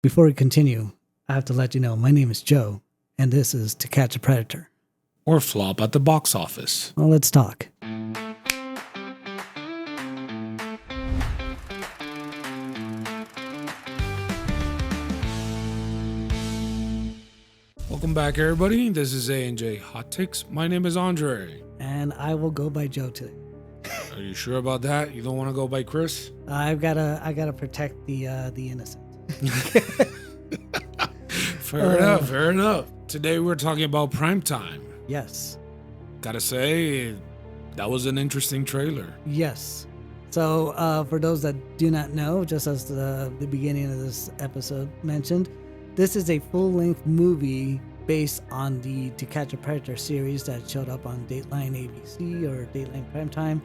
Before we continue, I have to let you know my name is Joe, and this is To Catch a Predator. Or flop at the box office. Well, let's talk. Welcome back, everybody. This is A&J Hot Takes. My name is Andre. And I will go by Joe today. Are you sure about that? You don't want to go by Chris? I gotta protect the innocent. Fair enough. Today we're talking about Primetime. Yes. Gotta say, that was an interesting trailer. Yes. So for those that do not know, just as the beginning of this episode mentioned, this is a full-length movie based on the To Catch a Predator series that showed up on Dateline ABC or Dateline Primetime,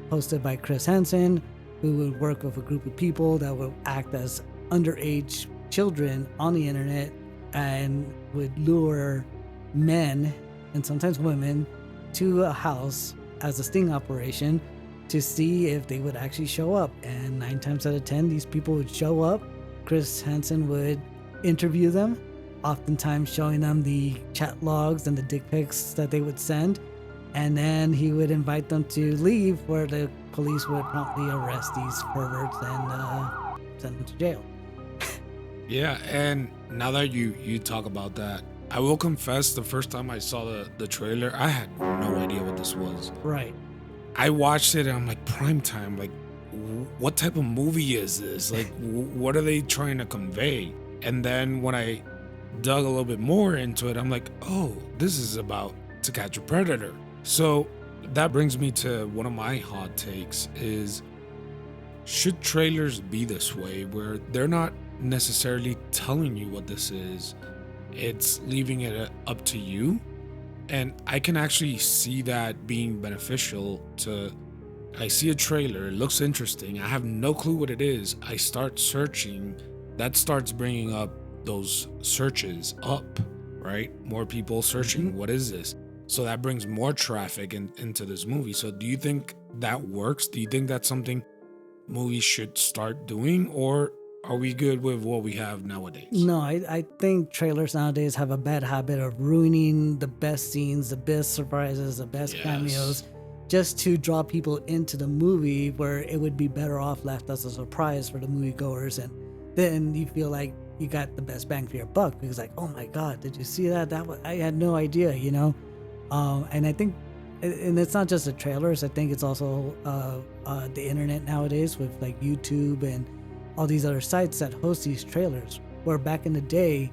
hosted by Chris Hansen, who would work with a group of people that would act as underage children on the internet and would lure men and sometimes women to a house as a sting operation to see if they would actually show up. And 9 times out of 10, these people would show up. Chris Hansen would interview them, oftentimes showing them the chat logs and the dick pics that they would send. And then he would invite them to leave, where the police would promptly arrest these perverts and send them to jail. Yeah, and now that you talk about that, I will confess the first time I saw the trailer, I had no idea what this was. Right. I watched it and I'm like, Primetime, like, what type of movie is this? Like, what are they trying to convey? And then when I dug a little bit more into it, I'm like, oh, this is about To Catch a Predator. So that brings me to one of my hot takes is, should trailers be this way, where they're not necessarily telling you what this is, it's leaving it up to you? And I can actually see that being beneficial. I see a trailer, it looks interesting, I have no clue what it is, I start searching, that starts bringing up those searches up, right? More people searching, what is this? So that brings more traffic into this movie. So do you think that works? Do you think that's something movies should start doing, or are we good with what we have nowadays? No, I think trailers nowadays have a bad habit of ruining the best scenes, the best surprises, the best cameos, just to draw people into the movie, where it would be better off left as a surprise for the moviegoers. And then you feel like you got the best bang for your buck, because like, oh my God, did you see that? I had no idea, you know? And I think, and it's not just the trailers, I think it's also the internet nowadays with like YouTube and all these other sites that host these trailers, where back in the day,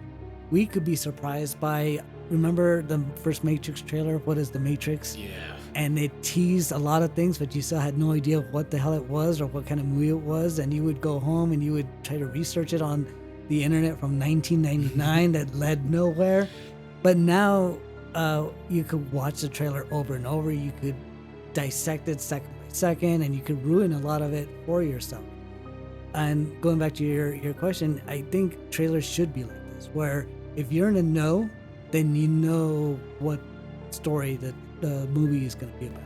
we could be surprised by, remember the first Matrix trailer? What is the Matrix? Yeah. And it teased a lot of things, but you still had no idea what the hell it was or what kind of movie it was. And you would go home and you would try to research it on the internet from 1999 that led nowhere. But now you could watch the trailer over and over. You could dissect it second by second, and you could ruin a lot of it for yourself. And going back to your question, I think trailers should be like this, where if you're in the know, then you know what story that the movie is going to be about.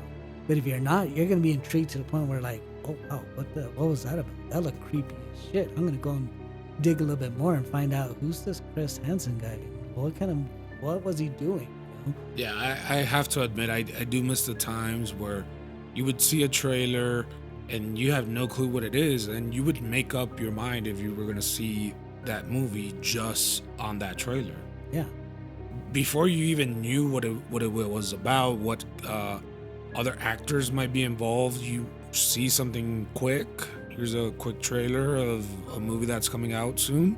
But if you're not, you're going to be intrigued to the point where like, oh wow, what was that about? That looked creepy as shit. I'm going to go and dig a little bit more and find out, who's this Chris Hansen guy? What was he doing? You know? Yeah, I have to admit, I do miss the times where you would see a trailer and you have no clue what it is, and you would make up your mind if you were going to see that movie just on that trailer. Yeah. Before you even knew what it was about, what other actors might be involved, you see something quick. Here's a quick trailer of a movie that's coming out soon,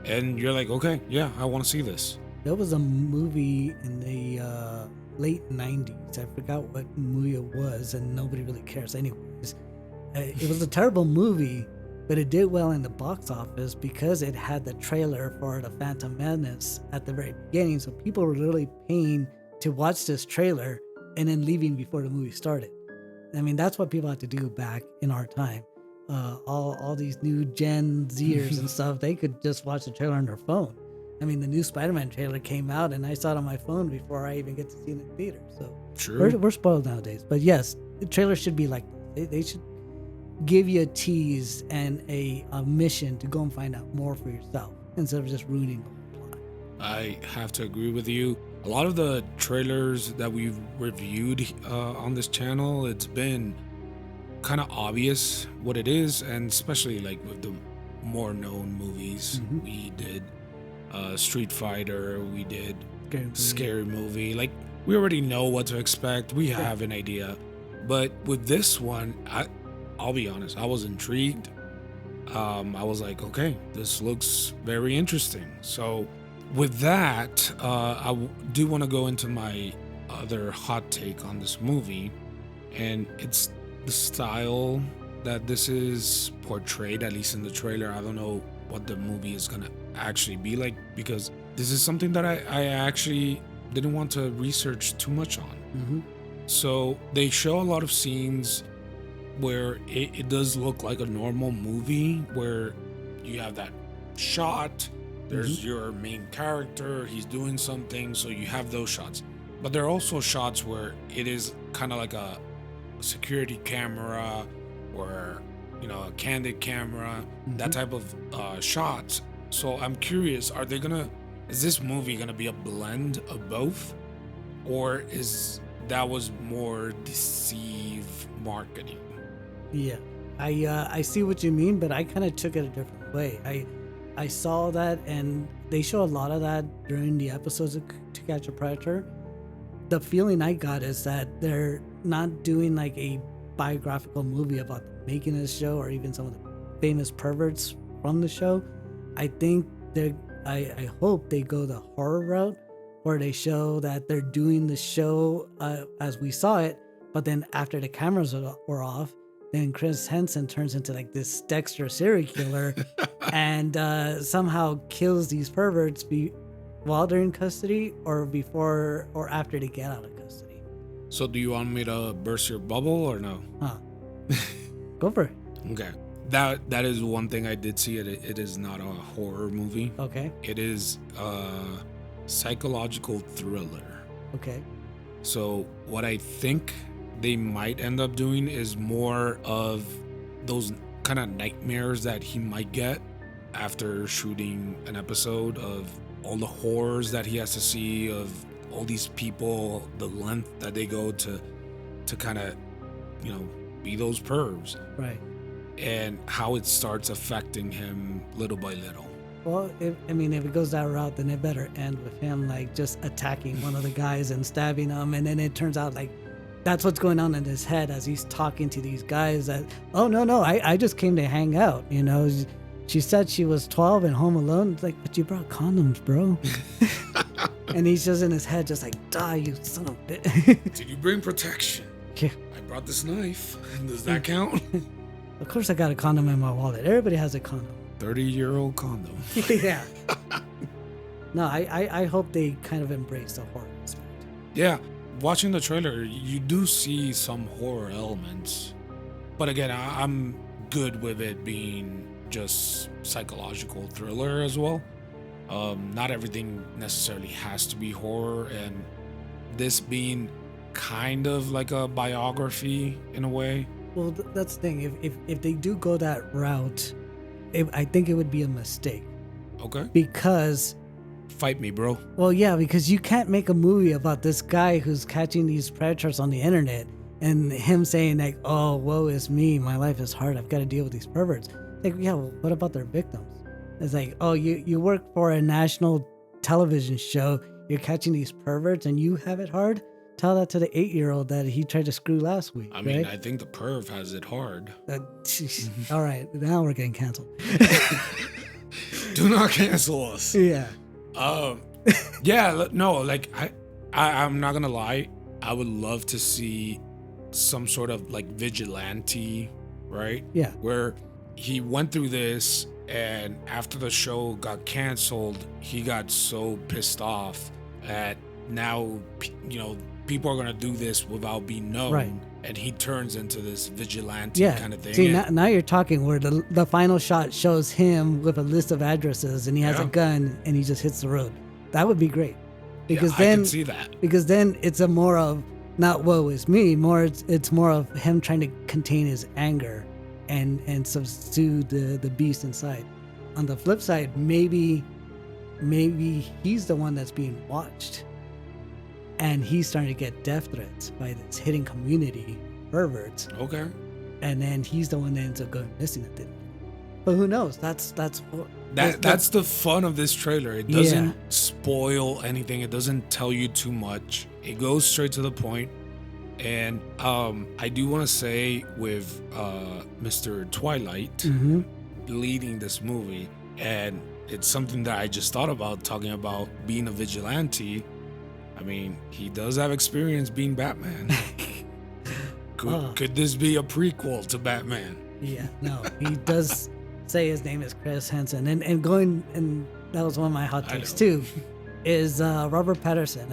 and you're like, okay, yeah, I want to see this. There was a movie in the late 90s. I forgot what movie it was, and nobody really cares anyways. It was a terrible movie, but it did well in the box office because it had the trailer for The Phantom Menace at the very beginning. So people were really paying to watch this trailer and then leaving before the movie started. I mean, that's what people had to do back in our time. All these new Gen Zers and stuff, they could just watch the trailer on their phone. I mean, the new Spider-Man trailer came out and I saw it on my phone before I even get to see it in the theater. So True. We're spoiled nowadays. But yes, the trailers should be like this. They should give you a tease and a mission to go and find out more for yourself. instead of just ruining the whole plot. I have to agree with you. A lot of the trailers that we've reviewed on this channel, it's been kind of obvious what it is, and especially like with the more known movies. We did Street Fighter, we did Scary Movie. Like, we already know what to expect. We have an idea. But with this one, I'll be honest, I was intrigued. I was like, okay, this looks very interesting. So with that, do want to go into my other hot take on this movie, and it's the style that this is portrayed, at least in the trailer. I don't know what the movie is gonna actually be like, because this is something that I actually didn't want to research too much on. So they show a lot of scenes where it does look like a normal movie, where you have that shot, there's your main character, he's doing something, so you have those shots. But there are also shots where it is kind of like a security camera, or a candid camera, that type of shots. So I'm curious, is this movie gonna be a blend of both, or is that was more deceive marketing? Yeah, I see what you mean, but I kind of took it a different way. I saw that, and they show a lot of that during the episodes of To Catch a Predator. The feeling I got is that they're not doing like a biographical movie about making this show, or even some of the famous perverts from the show. I think I hope they go the horror route, where they show that they're doing the show as we saw it, but then after the cameras were off, then Chris Henson turns into like this Dexter serial killer and somehow kills these perverts while they're in custody, or before or after they get out of custody. So do you want me to burst your bubble or no? Go for it. Okay. That is one thing I did see. It is not a horror movie. Okay. It is a psychological thriller. Okay. So what I think they might end up doing is more of those kind of nightmares that he might get after shooting an episode, of all the horrors that he has to see, of all these people, the length that they go to kind of, be those pervs. Right. And how it starts affecting him little by little. Well, if it goes that route, then it better end with him like just attacking one of the guys and stabbing him, and then it turns out like that's what's going on in his head as he's talking to these guys that, oh no, I just came to hang out. She said she was 12 and home alone. It's like, but you brought condoms, bro. And he's just in his head, just like, die, you son of a bitch. Did you bring protection? Yeah. I brought this knife. Does that count? Of course I got a condom in my wallet. Everybody has a condom. 30-year-old condom. Yeah. No, I hope they kind of embrace the horror aspect. Yeah. Watching the trailer, you do see some horror elements. But again, I'm good with it being just psychological thriller as well. Not everything necessarily has to be horror, and this being kind of like a biography in a way. Well, that's the thing. If they do go that route, I think it would be a mistake. Okay. Because... Fight me, bro. Well, yeah, because you can't make a movie about this guy who's catching these predators on the internet and him saying like, oh, woe is me. My life is hard. I've got to deal with these perverts. Like, yeah, well, what about their victims? It's like, oh, you work for a national television show. You're catching these perverts and you have it hard? Tell that to the 8-year-old that he tried to screw last week. I mean, right? I think the perv has it hard. All right, now we're getting canceled. Do not cancel us. Yeah. Yeah, no, like I'm not gonna lie. I would love to see some sort of like vigilante, right? Yeah. Where he went through this, and after the show got canceled, he got so pissed off that now, people are gonna do this without being known, right. And he turns into this vigilante kind of thing. See, now you're talking where the final shot shows him with a list of addresses, and he has a gun, and he just hits the road. That would be great, because then I can see that. Because then it's a more of not woe is me, it's more of him trying to contain his anger and subdue the beast inside. on the flip side, maybe he's the one that's being watched, and he's starting to get death threats by this hidden community perverts, Okay. and then he's the one that ends up going missing at the end. But who knows? That's the fun of this trailer. It doesn't spoil anything. It doesn't tell you too much. It goes straight to the point. And I do want to say with Mr. Twilight leading this movie, and it's something that I just thought about talking about being a vigilante. I mean, he does have experience being Batman. Could this be a prequel to Batman? Yeah, no, he does say his name is Chris Hansen, and that was one of my hot takes too, is Robert Pattinson.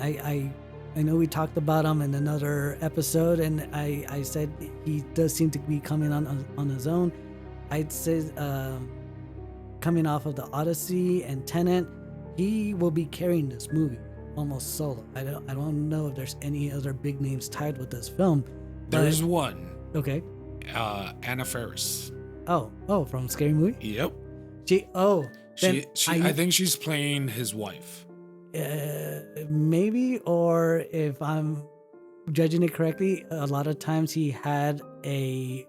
I know we talked about him in another episode, and I said he does seem to be coming on his own. I'd say coming off of the Odyssey and Tenet, he will be carrying this movie almost solo. I don't know if there's any other big names tied with this film. There's one. Okay. Anna Faris. Oh, from Scary Movie? Yep. I think she's playing his wife. Maybe, or if I'm judging it correctly, a lot of times he had a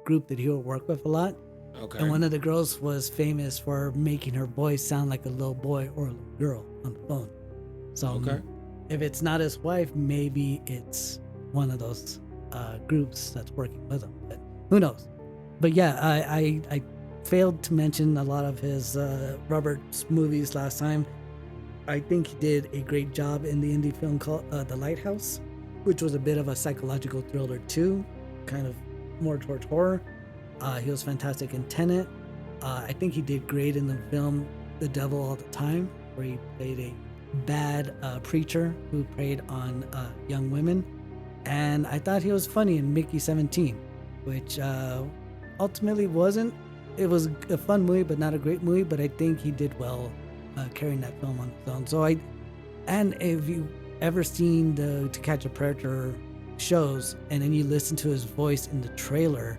group that he would work with a lot. Okay. And one of the girls was famous for making her voice sound like a little boy or a little girl on the phone. So if it's not his wife, maybe it's one of those groups that's working with him. But who knows? But yeah, I failed to mention a lot of his Robert's movies last time. I think he did a great job in the indie film called The Lighthouse, which was a bit of a psychological thriller too, kind of more towards horror. He was fantastic in Tenet. I think he did great in the film The Devil All the Time, where he played a bad preacher who preyed on young women. And I thought he was funny in Mickey 17, which ultimately wasn't. It was a fun movie, but not a great movie. But I think he did well carrying that film on his own. So and if you ever seen the To Catch a Predator shows, and then you listen to his voice in the trailer,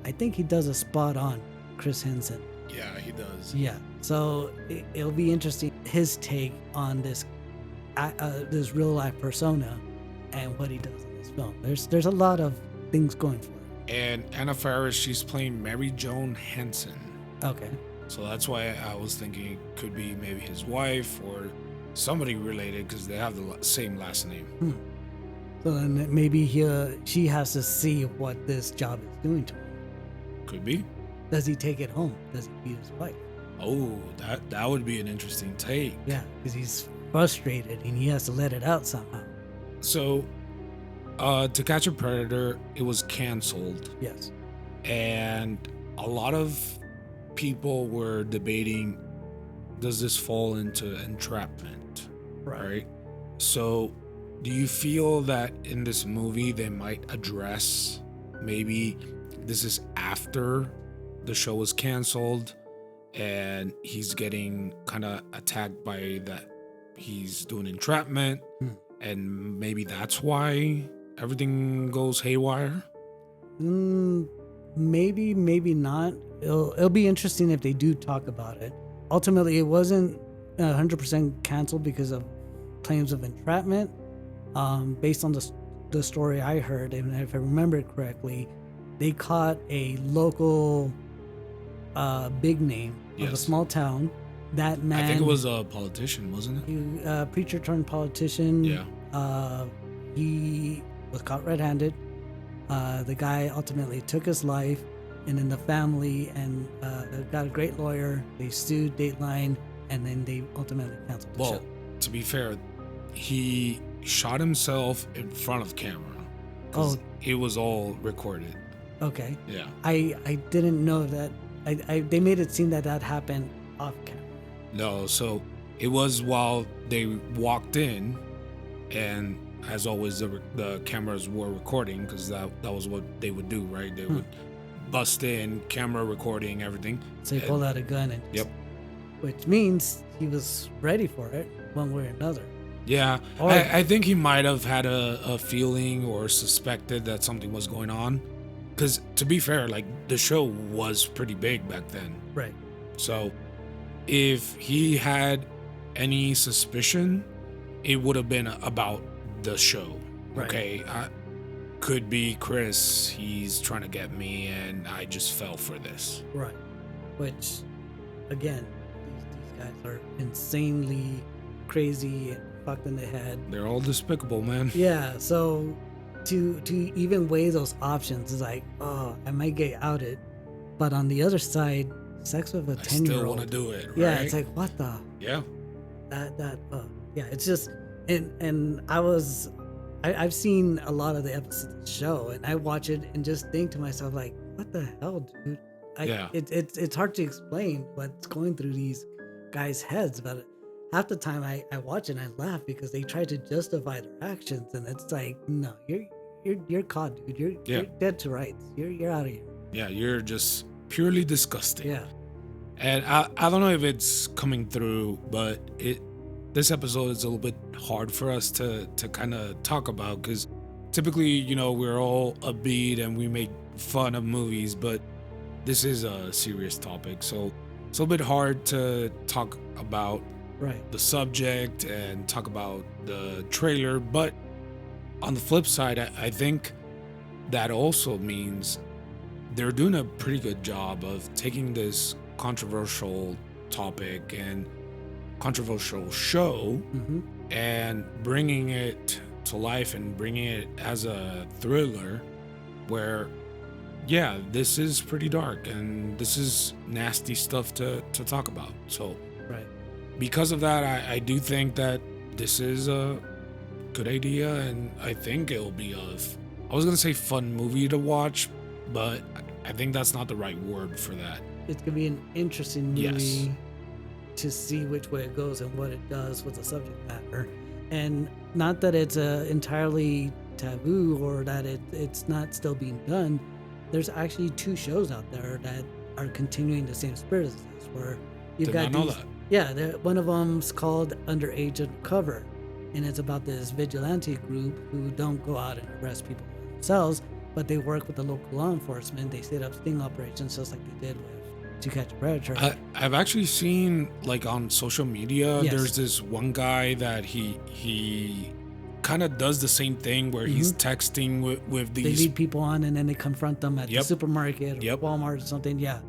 I think he does a spot on Chris Hansen. Yeah, he does. Yeah. So it'll be interesting his take on this real life persona and what he does in this film. There's a lot of things going for it. And Anna Faris, she's playing Mary Joan Hansen. Okay. So that's why I was thinking it could be maybe his wife or somebody related, because they have the same last name. So then maybe she has to see what this job is doing to him. Could be. Does he take it home? Does he beat his wife? Oh, that would be an interesting take. Yeah, because he's frustrated and he has to let it out somehow. So, To Catch a Predator, it was canceled. Yes. And a lot of people were debating, does this fall into entrapment? Right? So, do you feel that in this movie they might address maybe this is after the show was canceled and he's getting kind of attacked by that he's doing entrapment, and maybe that's why everything goes haywire? Maybe not. It'll be interesting if they do talk about it. Ultimately, it wasn't 100% canceled because of claims of entrapment. Based on the story I heard, and if I remember correctly, they caught a local big name of a small town. That man, I think it was a politician, wasn't it? Preacher turned politician. Yeah. He was caught red-handed. The guy ultimately took his life, and then the family and got a great lawyer. They sued Dateline, and then they ultimately canceled the show. Well, to be fair, he shot himself in front of camera. Oh, it was all recorded. Okay. Yeah. I didn't know that. They made it seem that happened off camera. No, so it was while they walked in, and as always, the cameras were recording, because that was what they would do, right? They would bust in, camera recording, everything. So he pulled out a gun and which means he was ready for it one way or another. Yeah, I think he might have had a feeling or suspected that something was going on. Because to be fair, like, the show was pretty big back then. Right. So if he had any suspicion, it would have been about the show. Right. Okay, could be Chris. He's trying to get me, and I just fell for this. Right. Which, again, these guys are insanely crazy and fucked in the head. They're all despicable, man. Yeah. So to even weigh those options is like, oh, I might get outed, but on the other side, sex with a 10-year-old. I still want to do it. Right? Yeah. It's like, what the? Yeah. Yeah. It's just, and I've seen a lot of the episodes of the show, and I watch it and just think to myself, like, what the hell, dude? It's hard to explain what's going through these guys' heads, but half the time I watch it and I laugh because they try to justify their actions, and it's like, no, you're caught, dude. You're dead to rights. You're out of here. Yeah, you're just purely disgusting. Yeah. And I don't know if it's coming through, but this episode is a little bit hard for us to kind of talk about because typically, we're all upbeat and we make fun of movies, but this is a serious topic, so it's a little bit hard to talk about the subject and talk about the trailer. But on the flip side, I think that also means they're doing a pretty good job of taking this controversial topic and controversial show and bringing it to life and bringing it as a thriller where, yeah, this is pretty dark and this is nasty stuff to talk about. So because of that, I do think that this is a good idea, and I think it'll be I was going to say fun movie to watch, but I think that's not the right word for that. It's going to be an interesting movie to see which way it goes and what it does with the subject matter. And not that it's entirely taboo or that it's not still being done. There's actually 2 shows out there that are continuing the same spirit as this, where you've got these. Yeah, one of them's called Underage Undercover, and it's about this vigilante group who don't go out and arrest people themselves, but they work with the local law enforcement. They set up sting operations just like they did with To Catch a Predator. I've actually seen, like, on social media, there's this one guy that he kind of does the same thing where he's texting with these. They lead people on and then they confront them at the supermarket or Walmart or something. Yeah.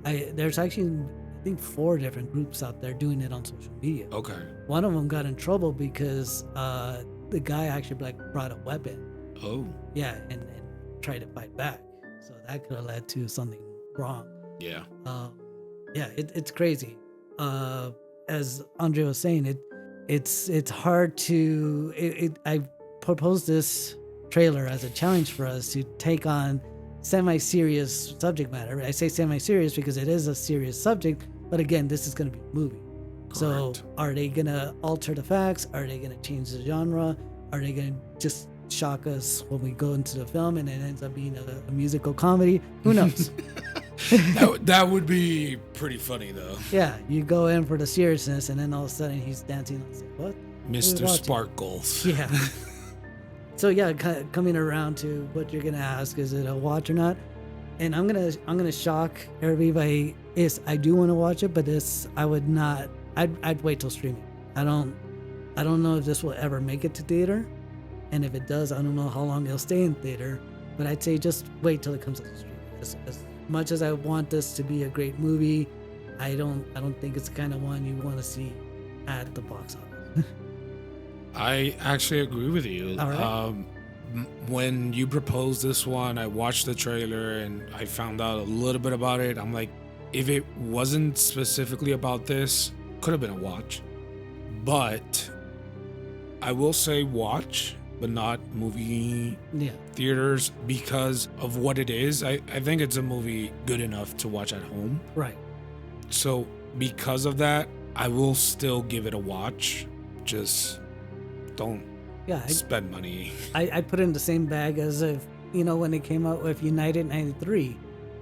There's actually, I think, 4 different groups out there doing it on social media. Okay. One of them got in trouble because the guy actually brought a weapon. Oh. Yeah, and tried to fight back. So that could have led to something wrong. Yeah. It's crazy. As Andre was saying, it's hard to. I proposed this trailer as a challenge for us to take on semi-serious subject matter. I say semi-serious because it is a serious subject, but again, this is going to be a movie. Correct. So are they going to alter the facts? Are they going to change the genre? Are they going to just shock us when we go into the film and it ends up being a musical comedy? Who knows? that would be pretty funny, though. Yeah, you go in for the seriousness and then all of a sudden he's dancing. What? Mr. Sparkles. Yeah. So yeah, coming around to what you're gonna ask, is it a watch or not? And I'm gonna shock everybody. I do want to watch it, but I would not. I'd wait till streaming. I don't know if this will ever make it to theater, and if it does, I don't know how long it'll stay in theater. But I'd say just wait till it comes to streaming. As much as I want this to be a great movie, I don't think it's the kind of one you want to see at the box office. I actually agree with you. All right. When you proposed this one, I watched the trailer and I found out a little bit about it. I'm like, if it wasn't specifically about this, could have been a watch. But I will say watch, but not movie theaters because of what it is. I think it's a movie good enough to watch at home. Right. So because of that, I will still give it a watch. Just don't spend money. I put it in the same bag as if, when it came out with United 93.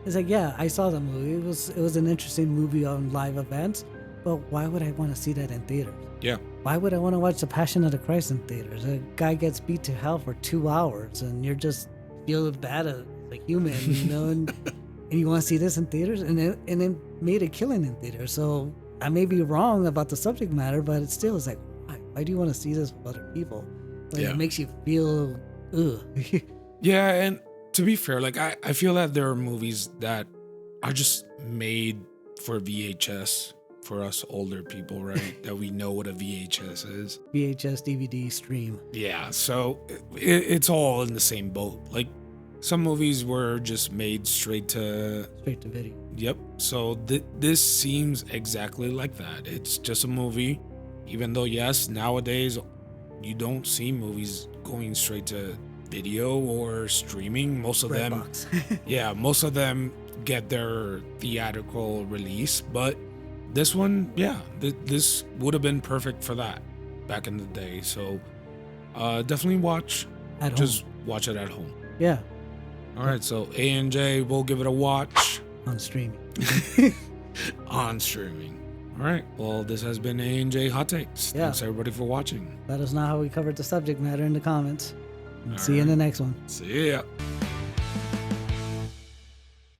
It's like, yeah, I saw the movie. It was an interesting movie on live events, but why would I want to see that in theaters? Yeah. Why would I want to watch The Passion of the Christ in theaters? A guy gets beat to hell for 2 hours and you're just feel bad as a human, and you want to see this in theaters, and it made a killing in theaters. So I may be wrong about the subject matter, but it still is like, why do you want to see this with other people? Like, Yeah. it makes you feel, ugh. Yeah, and to be fair, like I feel that there are movies that are just made for VHS for us older people, right? That we know what a VHS is. VHS, DVD, stream. Yeah, so it's all in the same boat. Like some movies were just made straight to video. Yep. So this seems exactly like that. It's just a movie, even though yes, nowadays you don't see movies going straight to video or streaming. Most of them, yeah, most of them get their theatrical release. But this one, yeah, this would have been perfect for that back in the day. So definitely watch. At just home. watch it at home. Yeah. All right. So A&J, we'll give it a watch. On streaming. On streaming. All right. Well, this has been A&J Hot Takes. Yeah. Thanks everybody for watching. Let us know how we covered the subject matter in the comments. See you in the next one. See ya.